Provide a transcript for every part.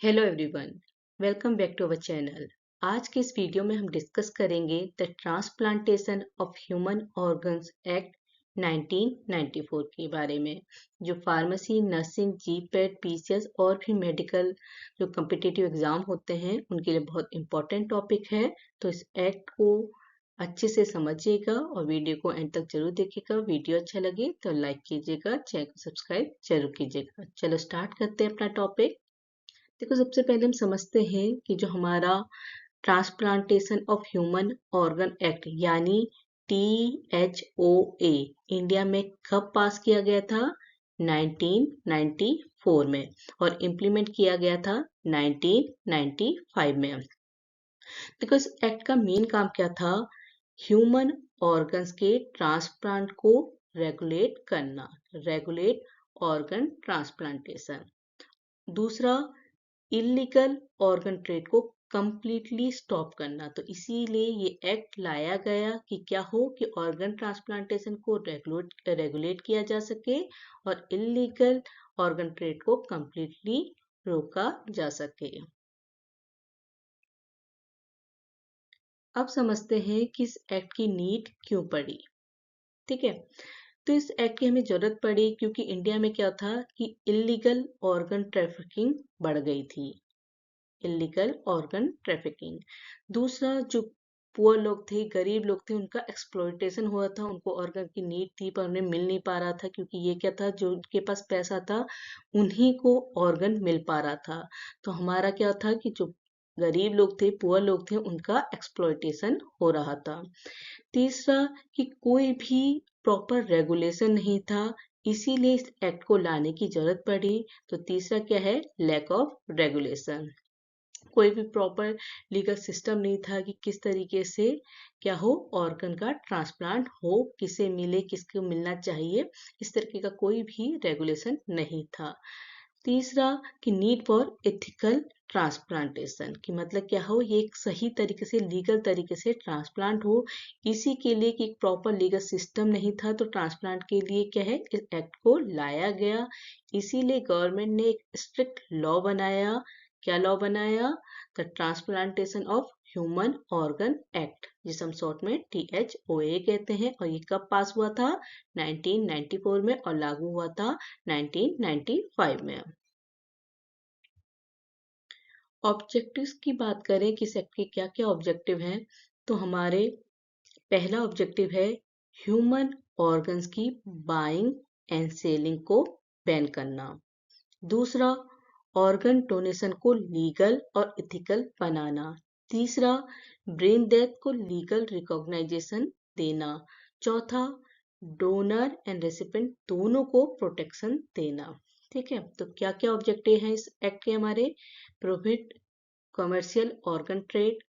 Hello everyone, welcome back to our channel. आज के इस वीडियो में हम डिस्कस करेंगे the transplantation of human organs act 1994 के बारे में, जो फार्मेसी, नर्सिंग, जीपैट, पीसीएस और भी मेडिकल जो कम्पिटिटिव एग्जाम होते हैं उनके लिए बहुत इंपॉर्टेंट टॉपिक है। तो इस एक्ट को अच्छे से समझिएगा और वीडियो को एंड तक जरूर देखिएगा। वीडियो अच्छा लगे तो लाइक कीजिएगा, चैनल को सब्सक्राइब जरूर कीजिएगा। चलो स्टार्ट करते हैं अपना टॉपिक। देखो, सबसे पहले हम समझते हैं कि जो हमारा transplantation of human organ act यानी THOA इंडिया में कब पास किया गया था? 1994 में, और इम्प्लीमेंट किया गया था 1995 में। देखो, इस एक्ट का मेन काम क्या था? ह्यूमन ऑर्गन्स के ट्रांसप्लांट को रेगुलेट करना, रेगुलेट ऑर्गन ट्रांसप्लांटेशन। दूसरा, इलीगल ऑर्गन ट्रेड को कंप्लीटली स्टॉप करना। तो इसीलिए ये एक्ट लाया गया कि क्या हो कि ऑर्गन ट्रांसप्लांटेशन को रेगुलेट किया जा सके और इलीगल ऑर्गन ट्रेड को कंप्लीटली रोका जा सके। अब समझते हैं कि इस एक्ट की नीड क्यों पड़ी। ठीक है, तो इस एक्ट की हमें जरूरत पड़ी क्योंकि इंडिया में क्या था कि इलीगल ऑर्गन ट्रैफिकिंग बढ़ गई थी। Illegal organ trafficking. दूसरा, जो पुअर लोग थे, गरीब लोग थे, उनका एक्सप्लॉयटेशन हुआ था। उनको ऑर्गन की नीड थी पर उन्हें मिल नहीं पा रहा था, क्योंकि ये क्या था, जो उनके पास पैसा था उन्हीं को ऑर्गन मिल पा रहा था। तो हमारा क्या था कि जो गरीब लोग थे, पुअर लोग थे, उनका एक्सप्लॉयटेशन हो रहा था। तीसरा, कि कोई भी प्रॉपर रेगुलेशन नहीं था, इसीलिए इस एक्ट को लाने की जरूरत पड़ी। तो तीसरा क्या है? Lack of regulation. कोई भी प्रॉपर लीगल सिस्टम नहीं था कि किस तरीके से क्या हो, ऑर्गन का ट्रांसप्लांट हो, किसे मिले, किसको मिलना चाहिए, इस तरीके का कोई भी रेगुलेशन नहीं था। तीसरा, कि नीड फॉर एथिकल ट्रांसप्लांटेशन, कि मतलब क्या हो, ये एक सही तरीके से, लीगल तरीके से ट्रांसप्लांट हो। इसी के लिए कि एक प्रॉपर लीगल सिस्टम नहीं था, तो ट्रांसप्लांट के लिए क्या है, इस एक्ट को लाया गया। इसीलिए गवर्नमेंट ने एक स्ट्रिक्ट लॉ बनाया। क्या लॉ बनाया? The transplantation of human organ act, जिसे हम शॉर्ट में THOA कहते हैं। और ये कब पास हुआ था? 1994 में, और लागू हुआ था 1995 में। ऑब्जेक्टिव्स की बात करें कि इस एक्ट के क्या क्या ऑब्जेक्टिव हैं, तो हमारे पहला ऑब्जेक्टिव है ह्यूमन ऑर्गन्स की बाइंग एंड सेलिंग को बैन करना। दूसरा, ऑर्गन डोनेशन को लीगल और इथिकल बनाना। तीसरा, ब्रेन डेथ को लीगल रिकॉग्नाइजेशन देना। चौथा, डोनर एंड रेसिपिएंट दोनों को प्रोटेक्शन देना। ठीक है, तो क्या क्या ऑब्जेक्टिव हैं इस एक्ट के हमारे? Prohibit commercial organ trade.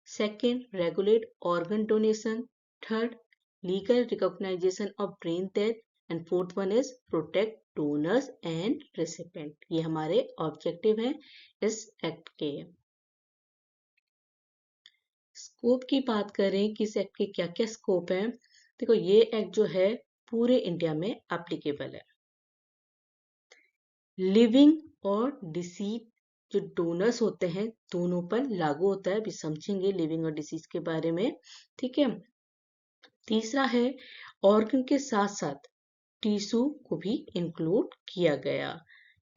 Second, regulate organ donation. Third, legal recognisation of brain death. And fourth one is protect donors and recipient. ये हमारे ऑब्जेक्टिव हैं इस एक्ट के। स्कोप की बात करें कि इस एक्ट के क्या क्या स्कोप हैं। देखो, ये एक्ट जो है पूरे इंडिया में एप्लीकेबल है। लिविंग और डिसीज जो डोनर्स होते हैं दोनों पर लागू होता है। अभी समझेंगे लिविंग और डिसीज के बारे में। ठीक है, तीसरा है ऑर्गन के साथ साथ टिश्यू को भी इंक्लूड किया गया।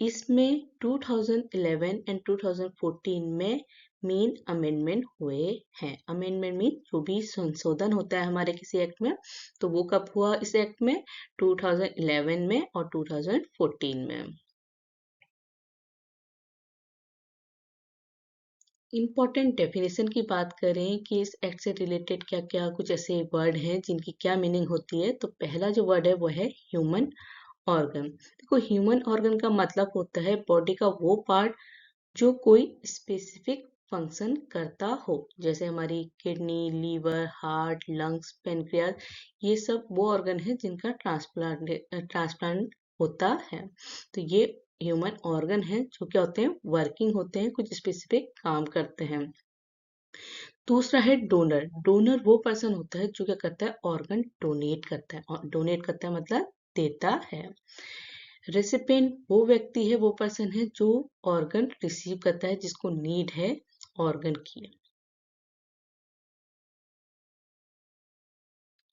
इसमें 2011 एंड 2014 में मेन अमेंडमेंट हुए हैं। अमेंडमेंट मीन जो भी संशोधन होता है हमारे किसी एक्ट में, तो वो कब हुआ इस एक्ट में? 2011 में और 2014 में। इम्पॉर्टेंट डेफिनेशन की बात करें कि इस एक्ट से रिलेटेड क्या क्या कुछ ऐसे वर्ड हैं जिनकी क्या मीनिंग होती है, तो पहला जो वर्ड है वो है ह्यूमन ऑर्गन। देखो, ह्यूमन ऑर्गन का मतलब होता है बॉडी का वो पार्ट जो कोई स्पेसिफिक फंक्शन करता हो, जैसे हमारी kidney, liver, heart, lungs, pancreas, ये सब वो ऑर्गन है जिनका ट्रांसप्लांट होता है। तो ये ह्यूमन ऑर्गन है जो क्या होते हैं, वर्किंग होते हैं, कुछ स्पेसिफिक काम करते हैं। दूसरा है डोनर। डोनर वो पर्सन होता है जो क्या करता है, ऑर्गन डोनेट करता है। और डोनेट करता है मतलब देता है। रेसिपिएंट वो व्यक्ति है, वो पर्सन है जो ऑर्गन रिसीव करता है, जिसको नीड है ऑर्गन की।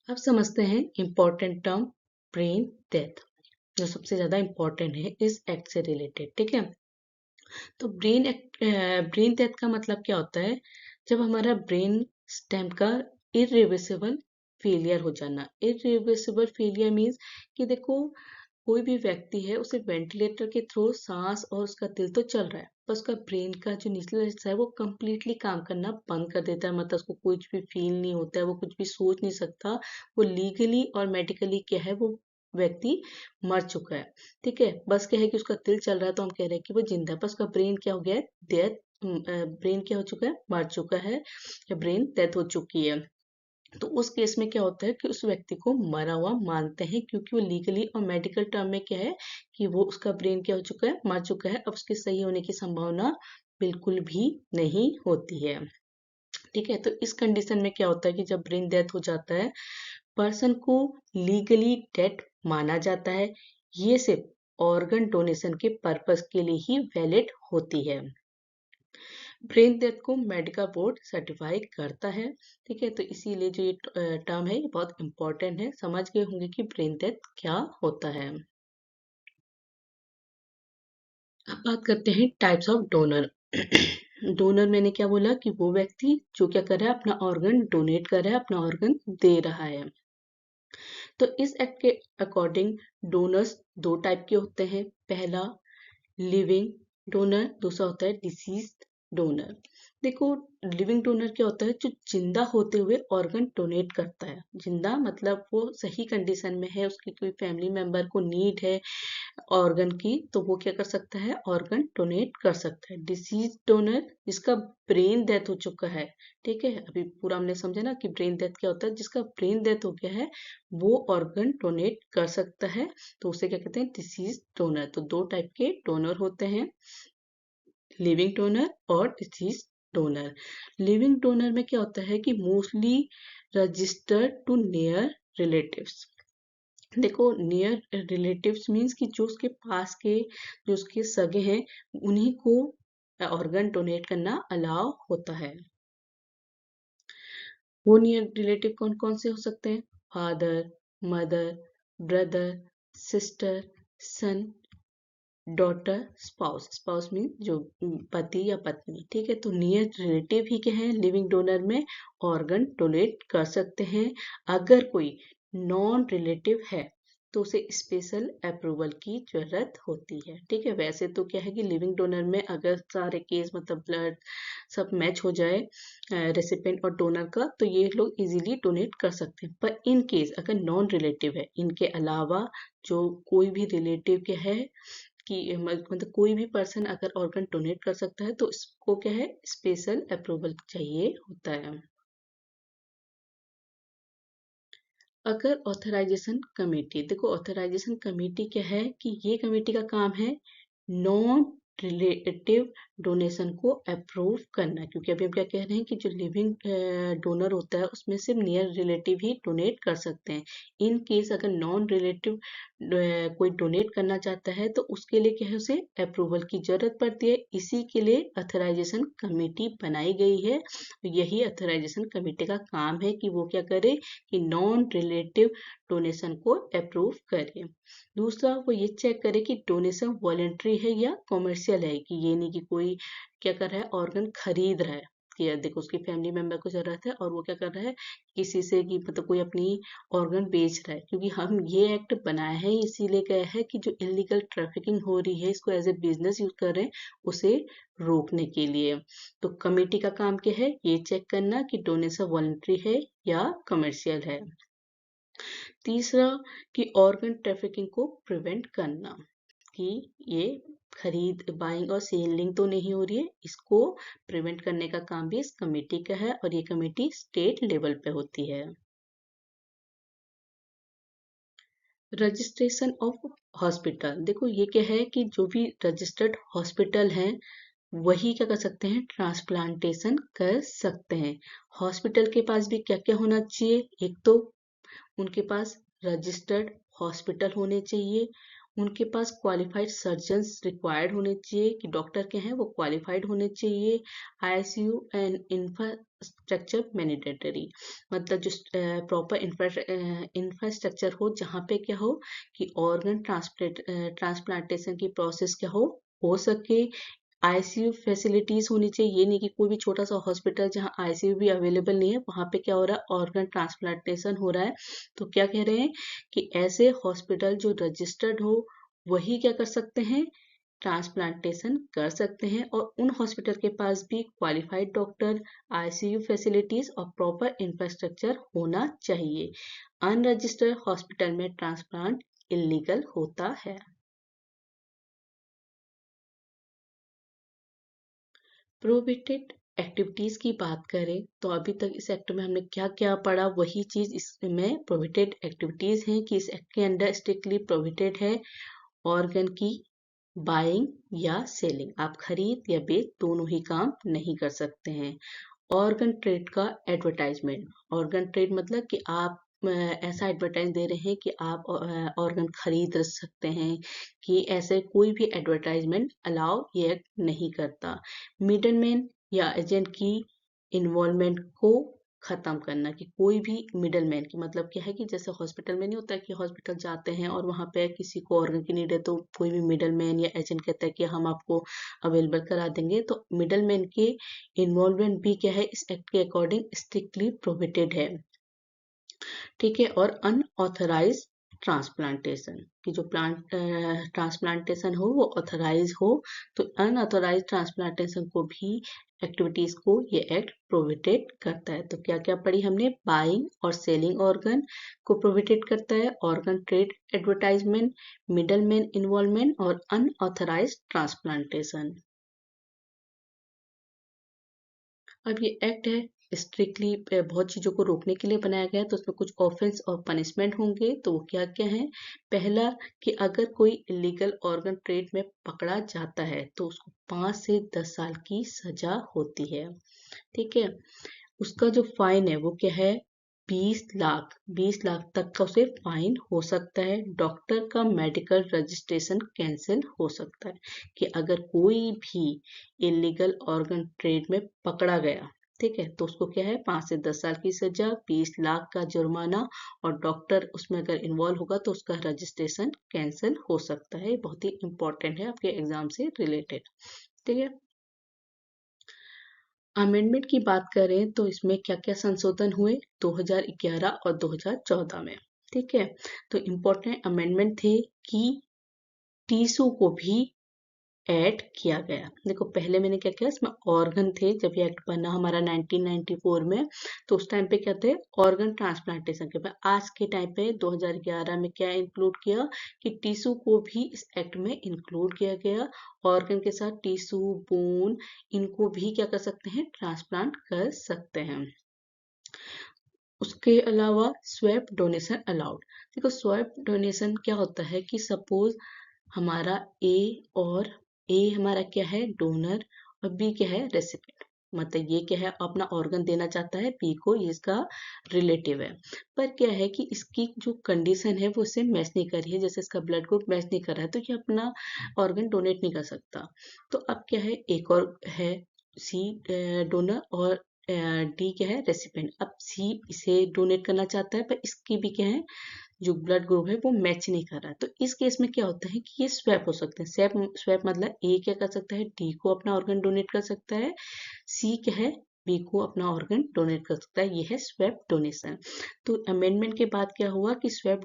अब समझते हैं इम्पोर्टेंट टर्म ब्रेन डेथ, जो सबसे ज्यादा इम्पोर्टेंट है इस एक्ट से रिलेटेड। ठीक है, तो ब्रेन डेथ का मतलब क्या होता है? जब हमारा ब्रेन स्टेम का इरिवर्सिबल फेलियर हो जाना। इरिवर्सिबल फेलियर मीन्स कि देखो, कोई भी व्यक्ति है, उसे वेंटिलेटर के थ्रू सांस और उसका दिल तो चल रहा है, पर उसका ब्रेन का जो निचला हिस्सा है वो कम्प्लीटली काम करना बंद कर देता है। मतलब उसको कुछ भी फील नहीं होता है, वो कुछ भी सोच नहीं सकता। वो लीगली और मेडिकली क्या है, वो व्यक्ति मर चुका है। ठीक है, बस क्या है कि उसका दिल चल रहा है तो हम कह रहे हैं कि वो जिंदा है, पर उसका ब्रेन क्या हो गया है, डेथ। ब्रेन क्या हो चुका है, मर चुका है, या ब्रेन डेथ हो चुकी है। तो उस केस में क्या होता है कि उस व्यक्ति को मरा हुआ मानते हैं, क्योंकि वो लीगली और मेडिकल टर्म में क्या है कि वो उसका ब्रेन क्या हो चुका है, मर चुका है। अब उसके सही होने की संभावना बिल्कुल भी नहीं होती है। ठीक है, तो इस कंडीशन में क्या होता है कि जब ब्रेन डेथ हो जाता है, पर्सन को लीगली डेड माना जाता है। ये सिर्फ ऑर्गन डोनेशन के पर्पस के लिए ही वैलिड होती है। ब्रेन डेथ को मेडिकल बोर्ड सर्टिफाई करता है। ठीक है, तो इसीलिए जो ये टर्म है ये बहुत इंपॉर्टेंट है। समझ गए होंगे कि ब्रेन डेथ क्या होता है। अब बात करते हैं टाइप्स ऑफ डोनर। डोनर मैंने क्या बोला कि वो व्यक्ति जो क्या कर रहा है, अपना ऑर्गन डोनेट कर रहा है, अपना ऑर्गन दे रहा है। तो इस एक्ट के अकॉर्डिंग डोनर्स दो टाइप के होते हैं। पहला लिविंग डोनर, दूसरा होता है डिसीज्ड डोनर। देखो, लिविंग डोनर क्या होता है, जो जिंदा होते हुए ऑर्गन डोनेट करता है। जिंदा मतलब वो सही कंडीशन में है, उसकी कोई फैमिली मेंबर को नीड है ऑर्गन की, तो वो क्या कर सकता है, ऑर्गन डोनेट कर सकता है। डिसीज डोनर, जिसका ब्रेन डेथ हो चुका है। ठीक है, अभी पूरा हमने समझा ना कि ब्रेन डेथ क्या होता है। जिसका ब्रेन डेथ हो गया है वो ऑर्गन डोनेट कर सकता है, तो उसे क्या कहते हैं, डिसीज डोनर। तो दो टाइप के डोनर होते हैं, लिविंग डोनर और डिसीज डोनर। लिविंग डोनर में क्या होता है कि mostly registered to near relatives. देखो, नियर रिलेटिव्स मीन्स कि जो उसके पास के, जो उसके सगे हैं, उन्हीं को ऑर्गन डोनेट करना अलाउ होता है। वो नियर रिलेटिव कौन कौन से हो सकते हैं? फादर, मदर, ब्रदर, सिस्टर, सन, डॉटर, स्पाउस। स्पाउस मीन जो पति या पत्नी। ठीक है, तो नियर रिलेटिव ही क्या है, लिविंग डोनर में ऑर्गन डोनेट कर सकते हैं। अगर कोई नॉन रिलेटिव है तो उसे स्पेशल अप्रूवल की जरूरत होती है। ठीक है, वैसे तो क्या है कि लिविंग डोनर में अगर सारे केस मतलब ब्लड सब मैच हो जाए रेसिपिएंट और डोनर का, तो ये लोग इजीली डोनेट कर सकते हैं। पर इन केस अगर नॉन रिलेटिव है, इनके अलावा जो कोई भी रिलेटिव के है कि मतलब कोई भी पर्सन अगर ऑर्गन डोनेट कर सकता है, तो इसको क्या है, स्पेशल अप्रूवल चाहिए होता है। अगर ऑथराइजेशन कमेटी, देखो ऑथराइजेशन कमेटी क्या है कि ये कमेटी का काम है नॉन रिलेटिव डोनेशन को अप्रूव करना। क्योंकि अभी हम क्या कह रहे हैं कि जो लिविंग डोनर होता है उसमें सिर्फ नियर रिलेटिव ही डोनेट कर सकते हैं। इन केस अगर नॉन रिलेटिव कोई डोनेट करना चाहता है तो उसके लिए क्या है, उसे अप्रूवल की जरूरत पड़ती है। इसी के लिए अथराइजेशन कमेटी बनाई गई है। यही अथराइजेशन कमेटी का काम है कि वो क्या करे कि नॉन रिलेटिव डोनेशन को अप्रूव करे। दूसरा, वो ये चेक करे कि डोनेशन वॉलेंट्री है या कॉमर्शियल है, कि ये नहीं कि कोई क्या कर रहा है, ऑर्गन खरीद रहा है। कि यार देखो, उसकी फैमिली मेंबर को जरूरत है और वो क्या कर रहा है, किसी से कि मतलब कोई अपनी ऑर्गन बेच रहा है। क्योंकि हम ये एक्ट बनाया है इसीलिए क्या है कि जो इलीगल ट्रैफिकिंग हो रही है, इसको एज ए बिजनेस यूज कर रहे हैं, उसे रोकने के लिए। तो कमेटी का काम क्या है, ये चेक करना कि डोनेशन वॉलेंट्री है या कमर्शियल है। तीसरा, कि ऑर्गन ट्रैफिकिंग को प्रिवेंट करना, कि ये खरीद बाइंग और सेलिंग तो नहीं हो रही है, इसको प्रिवेंट करने का काम भी इस कमेटी का है, और ये कमेटी स्टेट लेवल पे होती है। रजिस्ट्रेशन ऑफ हॉस्पिटल, देखो ये क्या है कि जो भी रजिस्टर्ड हॉस्पिटल हैं वही क्या कर सकते हैं, ट्रांसप्लांटेशन कर सकते हैं। हॉस्पिटल के पास भी क्या क्या होना चाहिए, एक तो उनके पास रजिस्टर्ड हॉस्पिटल होने चाहिए, उनके पास क्वालिफाइड सर्जन्स रिक्वायर्ड होने चाहिए, कि डॉक्टर के हैं वो क्वालिफाइड होने चाहिए। आईसीयू एंड इंफ्रास्ट्रक्चर मैंडेटरी, मतलब जो प्रॉपर इंफ्रास्ट्रक्चर हो, जहाँ पे क्या हो कि ऑर्गन ट्रांसप्लांटेशन की प्रोसेस क्या हो सके। आईसीयू फैसिलिटीज होनी चाहिए, ये नहीं कि कोई भी छोटा सा हॉस्पिटल जहाँ आईसीयू भी अवेलेबल नहीं है वहां पे क्या हो रहा है, ऑर्गन ट्रांसप्लांटेशन हो रहा है। तो क्या कह रहे हैं कि ऐसे हॉस्पिटल जो रजिस्टर्ड हो वही क्या कर सकते हैं, ट्रांसप्लांटेशन कर सकते हैं। और उन हॉस्पिटल के पास भी क्वालिफाइड डॉक्टर, आईसीयू फैसिलिटीज और प्रॉपर इंफ्रास्ट्रक्चर होना चाहिए। अनरजिस्टर्ड हॉस्पिटल में ट्रांसप्लांट इलीगल होता है। प्रोहिबिटेड एक्टिविटीज की बात करें तो अभी तक इस एक्ट में हमने क्या क्या पढ़ा, वही चीज इसमें प्रोहिबिटेड एक्टिविटीज हैं कि इस एक्ट के अंदर स्ट्रिक्टली प्रोहिबिटेड है ऑर्गन की बाइंग या सेलिंग। आप खरीद या बेच दोनों ही काम नहीं कर सकते हैं। ऑर्गन ट्रेड का एडवर्टाइजमेंट, ऑर्गन ट्रेड मतलब कि आप ऐसा एडवर्टाइज दे रहे हैं कि आप ऑर्गन खरीद सकते हैं, कि ऐसे कोई भी एडवर्टाइजमेंट अलाउ ये एक्ट नहीं करता। मिडलमैन या एजेंट की इन्वॉल्वमेंट को खत्म करना, कि कोई भी मिडलमैन की मतलब क्या है कि जैसे हॉस्पिटल में नहीं होता कि हॉस्पिटल जाते हैं और वहां पे किसी को ऑर्गन की नीड है तो कोई भी मिडलमैन या एजेंट कहता है कि हम आपको अवेलेबल करा देंगे, तो मिडलमैन के इन्वॉल्वमेंट भी क्या है इस एक्ट के अकॉर्डिंग स्ट्रिक्टली प्रोहिबिटेड है। ठीक है। और अनऑथराइज ट्रांसप्लांटेशन, कि जो प्लांट ट्रांसप्लांटेशन हो वो ऑथराइज हो, तो अनऑथराइज ट्रांसप्लांटेशन को भी एक्टिविटीज को ये एक्ट प्रोहिबिटेड करता है। तो क्या क्या पढ़ी हमने, बाइंग और सेलिंग ऑर्गन को प्रोहिबिटेड करता है, organ trade advertisement, middleman involvement और अनऑथराइज ट्रांसप्लांटेशन। अब ये एक्ट है स्ट्रिक्टली बहुत चीजों को रोकने के लिए बनाया गया है, तो उसमें कुछ ऑफेंस और पनिशमेंट होंगे। तो वो क्या क्या है, पहला कि अगर कोई इलीगल ऑर्गन ट्रेड में पकड़ा जाता है तो उसको 5 से 10 साल की सजा होती है। ठीक है। उसका जो फाइन है वो क्या है, 20 लाख, 20 लाख तक का उसे फाइन हो सकता है। डॉक्टर का मेडिकल रजिस्ट्रेशन कैंसिल हो सकता है, कि अगर कोई भी इलीगल ऑर्गन ट्रेड में पकड़ा गया, ठीक है, तो उसको क्या है 5 से 10 साल की सजा, 20 लाख का जुर्माना, और डॉक्टर उसमें अगर इन्वॉल्व होगा तो उसका रजिस्ट्रेशन कैंसिल हो सकता है। बहुत ही इंपॉर्टेंट है आपके एग्जाम से रिलेटेड। ठीक है। अमेंडमेंट की बात करें तो इसमें क्या क्या संशोधन हुए 2011 और 2014 में। ठीक है। तो इम्पोर्टेंट अमेंडमेंट थे कि टीसू को भी ऐड किया गया। देखो पहले मैंने क्या किया, इसमें ऑर्गन थे जब ये एक्ट बना हमारा 1994 में, तो उस टाइम पे क्या थे, ऑर्गन ट्रांसप्लांटेशन के बाद। आज के टाइम पे 2011 में क्या इंक्लूड किया कि टिश्यू को भी इस एक्ट में इंक्लूड किया गया। ऑर्गन के साथ टिश्यू, बोन, इनको भी क्या कर सकते हैं, ट्रांसप्लांट कर सकते हैं। उसके अलावा स्वैप डोनेशन अलाउड। देखो स्वैप डोनेशन क्या होता है कि सपोज हमारा ए और ए हमारा क्या है, डोनर, और बी क्या है, रेसिपिएंट। मतलब ये क्या है, अपना ऑर्गन देना चाहता है बी को, ये इसका रिलेटिव है। पर क्या है कि इसकी जो कंडीशन है वो इससे मैच नहीं कर रही है, जैसे इसका ब्लड ग्रुप मैच नहीं कर रहा है तो ये अपना ऑर्गन डोनेट नहीं कर सकता। तो अब क्या है, एक और है सी डोनर, और डी क्या है, रेसिपिएंट। अब सी इसे डोनेट करना चाहता है पर इसकी भी क्या है, जो ब्लड ग्रुप है वो मैच नहीं कर रहा है। तो इस केस में क्या होता है कि ये स्वैप हो सकते हैं। स्वैप स्वैप मतलब ए क्या कर सकता है, डी को अपना ऑर्गन डोनेट कर सकता है, सी क्या है, बी को अपना ऑर्गन डोनेट कर सकता है। ये है स्वैप डोनेशन। तो अमेंडमेंट के बाद क्या हुआ कि स्वैप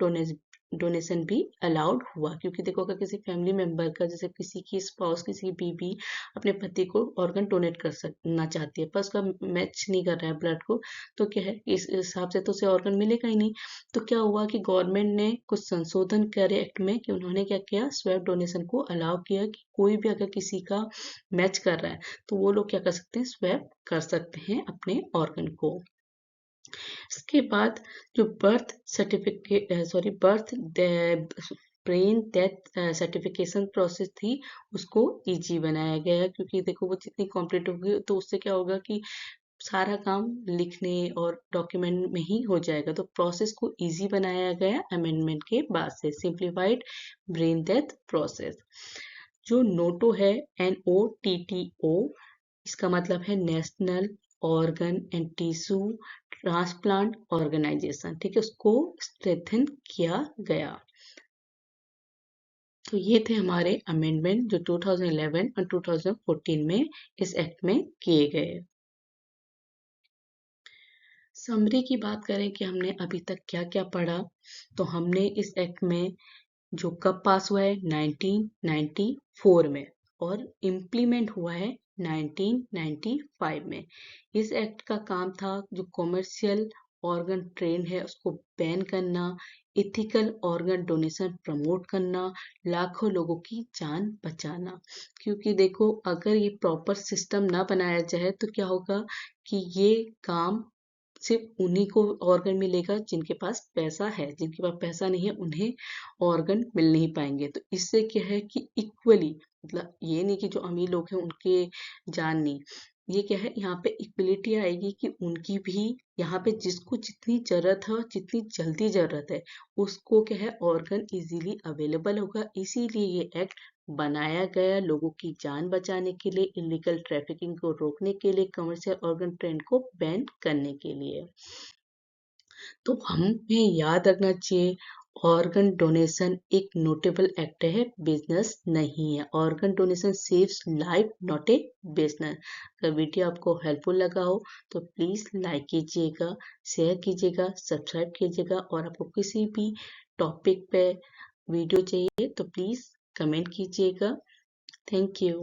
डोनेशन भी अलाउड हुआ, क्योंकि देखो अगर किसी फैमिली मेंबर का, जैसे किसी की स्पाउस, किसी की बीबी अपने पति को ऑर्गन डोनेट कर सकना चाहती है पर उसका मैच नहीं कर रहा है ब्लड को, तो क्या है इस हिसाब से तो उसे ऑर्गन मिलेगा ही नहीं। तो क्या हुआ कि गवर्नमेंट ने कुछ संशोधन करे एक्ट में, कि उन्होंने क्या किया, स्वैप डोनेशन को अलाउ किया, कि कोई भी अगर किसी का मैच कर रहा है तो वो लोग क्या कर सकते हैं, स्वैप कर सकते हैं अपने ऑर्गन को। इसके बाद जो birth certificate, sorry birth brain death certification process थी उसको इजी बनाया गया है, क्योंकि देखो वो जितनी कॉम्प्लीट होगी तो उससे क्या होगा कि सारा काम लिखने और डॉक्यूमेंट में ही हो जाएगा। तो प्रोसेस को इजी बनाया गया अमेंडमेंट के बाद से, सिंप्लीफाइड ब्रेन डेथ प्रोसेस। जो नोटो है, NOTTO, इसका मतलब है national organ and tissue transplant organisation, ठीक है, उसको स्ट्रेंथन किया गया। तो ये थे हमारे अमेंडमेंट जो 2011 और 2014 में इस एक्ट में किए गए। समरी की बात करें कि हमने अभी तक क्या क्या पढ़ा, तो हमने इस एक्ट में जो कब पास हुआ है 1994 में और इम्प्लीमेंट हुआ है 1995 में। इस एक्ट का काम था जो कॉमर्शियल ऑर्गन ट्रेड है उसको बैन करना, इथिकल ऑर्गन डोनेशन प्रमोट करना, लाखों लोगों की जान बचाना। क्योंकि देखो अगर ये प्रॉपर सिस्टम ना बनाया जाए तो क्या होगा कि ये काम सिर्फ उन्हीं को ऑर्गन मिलेगा जिनके पास पैसा है, जिनके पास पैसा नहीं है उन्हें ऑर्गन मिल नहीं पाएंगे। तो इससे क्या है कि इक्वली, मतलब ये नहीं कि जो अमीर लोग हैं उनके जान नहीं, ये क्या है यहाँ पे इक्वलिटी आएगी कि उनकी भी यहाँ पे जिसको जितनी जरूरत है, जितनी जल्दी जरूरत है, उसको क्या है ऑर्गन इजीली अवेलेबल होगा। इसीलिए ये एक्ट बनाया गया लोगों की जान बचाने के लिए, इलीगल ट्रैफिकिंग को रोकने के लिए, कमर्शियल ऑर्गन ट्रेड को बैन करने के लिए। तो हमें याद रखना चाहिए ऑर्गन डोनेशन एक नोटेबल एक्ट है, बिजनेस नहीं है। Organ donation saves life, not a business. अगर वीडियो आपको हेल्पफुल लगा हो तो प्लीज लाइक कीजिएगा, शेयर कीजिएगा, सब्सक्राइब कीजिएगा, और आपको किसी भी टॉपिक पे वीडियो चाहिए तो प्लीज कमेंट कीजिएगा। Thank you.